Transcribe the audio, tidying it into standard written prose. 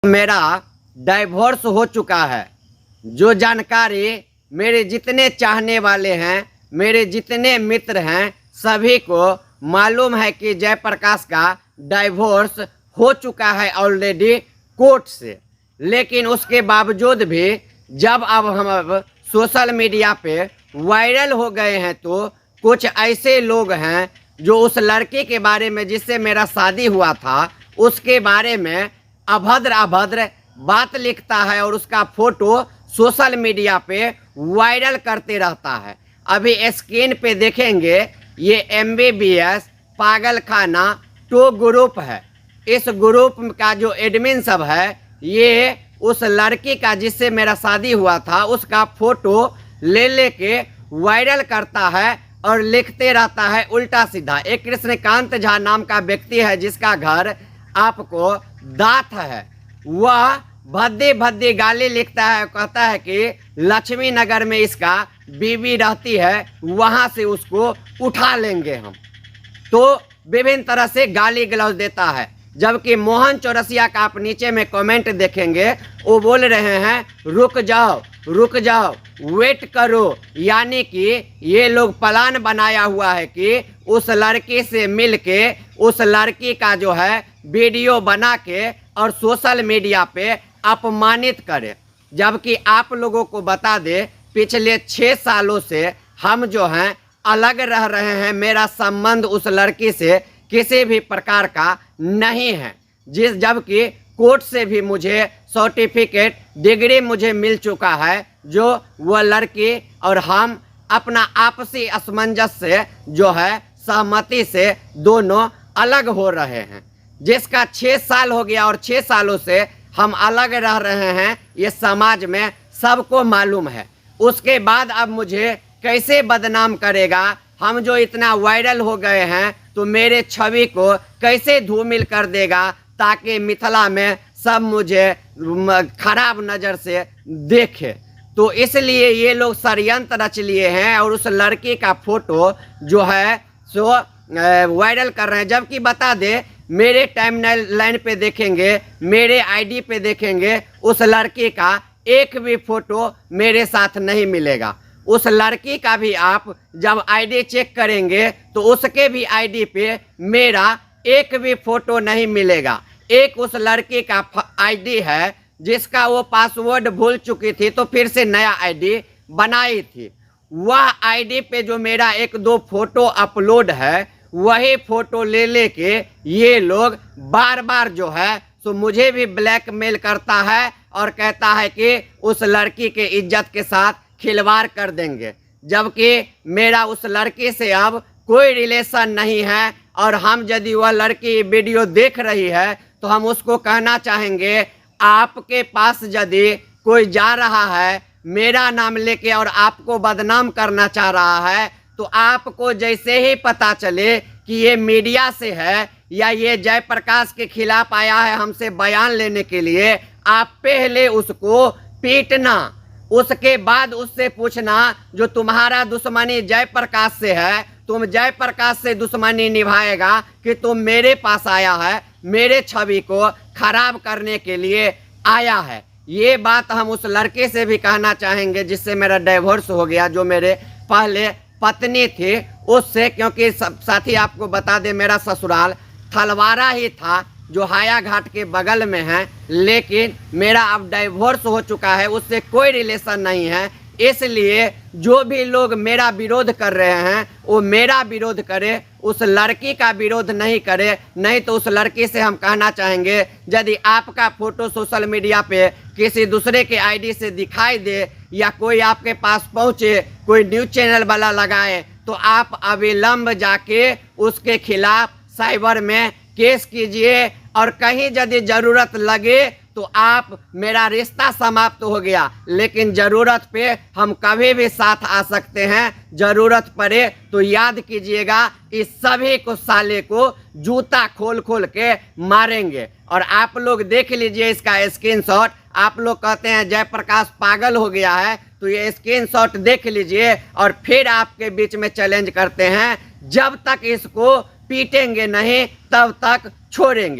मेरा डाइवोर्स हो चुका है। जो जानकारी मेरे जितने चाहने वाले हैं, मेरे जितने मित्र हैं, सभी को मालूम है कि जयप्रकाश का डाइवोर्स हो चुका है ऑलरेडी कोर्ट से। लेकिन उसके बावजूद भी जब हम सोशल मीडिया पे वायरल हो गए हैं तो कुछ ऐसे लोग हैं जो उस लड़की के बारे में जिससे मेरा शादी हुआ था उसके बारे में अभद्र बात लिखता है और उसका फोटो सोशल मीडिया पे वायरल करते रहता है। अभी स्क्रीन पे देखेंगे, ये MBBS पागल खाना 2 ग्रुप है। इस ग्रुप का जो एडमिन सब है, ये उस लड़की का जिससे मेरा शादी हुआ था उसका फोटो ले के वायरल करता है और लिखते रहता है उल्टा सीधा। एक कृष्णकांत झा नाम का व्यक्ति है जिसका घर आपको दात है, वह भद्दी गाली लिखता है, कहता है कि लक्ष्मी नगर में इसका बीवी रहती है, वहाँ से उसको उठा लेंगे हम। तो विभिन्न तरह से गाली गलौज देता है। जबकि मोहन चौरसिया का आप नीचे में कमेंट देखेंगे, वो बोल रहे हैं रुक जाओ वेट करो। यानी कि ये लोग प्लान बनाया हुआ है कि उस लड़की से मिल के उस लड़की का जो है वीडियो बना के और सोशल मीडिया पे अपमानित करे। जबकि आप लोगों को बता दे, पिछले 6 सालों से हम जो हैं अलग रह रहे हैं। मेरा संबंध उस लड़की से किसी भी प्रकार का नहीं है। जबकि कोर्ट से भी मुझे सर्टिफिकेट डिग्री मुझे मिल चुका है, जो वह लड़की और हम अपना आपसी असमंजस से जो है सहमति से दोनों अलग हो रहे हैं। जिसका 6 साल हो गया और 6 सालों से हम अलग रह रहे हैं, ये समाज में सबको मालूम है। उसके बाद अब मुझे कैसे बदनाम करेगा? हम जो इतना वायरल हो गए हैं तो मेरे छवि को कैसे धूमिल कर देगा, ताकि मिथिला में सब मुझे खराब नज़र से देखे। तो इसलिए ये लोग षड्यंत्र रच लिए हैं और उस लड़की का फोटो जो है सो वायरल कर रहे हैं। जबकि बता दे, मेरे टाइम लाइन पे देखेंगे, मेरे आईडी पे देखेंगे, उस लड़की का एक भी फोटो मेरे साथ नहीं मिलेगा। उस लड़की का भी आप जब आईडी चेक करेंगे तो उसके भी आईडी पे मेरा एक भी फोटो नहीं मिलेगा। एक उस लड़की का आईडी है जिसका वो पासवर्ड भूल चुकी थी तो फिर से नया आईडी बनाई थी। वह आईडी पे जो मेरा 1-2 फोटो अपलोड है, वही फोटो ले के ये लोग बार बार जो है सो मुझे भी ब्लैकमेल करता है और कहता है कि उस लड़की के इज्जत के साथ खिलवाड़ कर देंगे। जबकि मेरा उस लड़की से अब कोई रिलेशन नहीं है। और हम यदि वह लड़की वीडियो देख रही है तो हम उसको कहना चाहेंगे, आपके पास यदि कोई जा रहा है मेरा नाम लेके और आपको बदनाम करना चाह रहा है, तो आपको जैसे ही पता चले कि ये मीडिया से है या ये जयप्रकाश के खिलाफ आया है हमसे बयान लेने के लिए, आप पहले उसको पीटना, उसके बाद उससे पूछना जो तुम्हारा दुश्मनी जयप्रकाश से है, तुम जयप्रकाश से दुश्मनी निभाएगा कि तुम मेरे पास आया है, मेरे छवि को खराब करने के लिए आया है। ये बात हम उस लड़के से भी कहना चाहेंगे जिससे मेरा डाइवोर्स हो गया, जो मेरे पहले पत्नी थी उससे। क्योंकि साथी आपको बता दे, मेरा ससुराल थलवारा ही था जो हाया घाट के बगल में है। लेकिन मेरा अब डाइवोर्स हो चुका है, उससे कोई रिलेशन नहीं है। इसलिए जो भी लोग मेरा विरोध कर रहे हैं वो मेरा विरोध करे, उस लड़की का विरोध नहीं करे। नहीं तो उस लड़की से हम कहना चाहेंगे, यदि आपका फोटो सोशल मीडिया पे किसी दूसरे के आईडी से दिखाई दे या कोई आपके पास पहुंचे, कोई न्यूज़ चैनल वाला लगाए, तो आप अविलंब जाके उसके खिलाफ साइबर में केस कीजिए। और कहीं यदि ज़रूरत लगे तो आप, मेरा रिश्ता समाप्त हो गया लेकिन ज़रूरत पे हम कभी भी साथ आ सकते हैं। ज़रूरत पड़े तो याद कीजिएगा, इस सभी को साले को जूता खोल के मारेंगे। और आप लोग देख लीजिए इसका स्क्रीनशॉट। आप लोग कहते हैं जयप्रकाश पागल हो गया है, तो ये स्क्रीनशॉट देख लीजिए और फिर आपके बीच में चैलेंज करते हैं, जब तक इसको पीटेंगे नहीं तब तक छोड़ेंगे।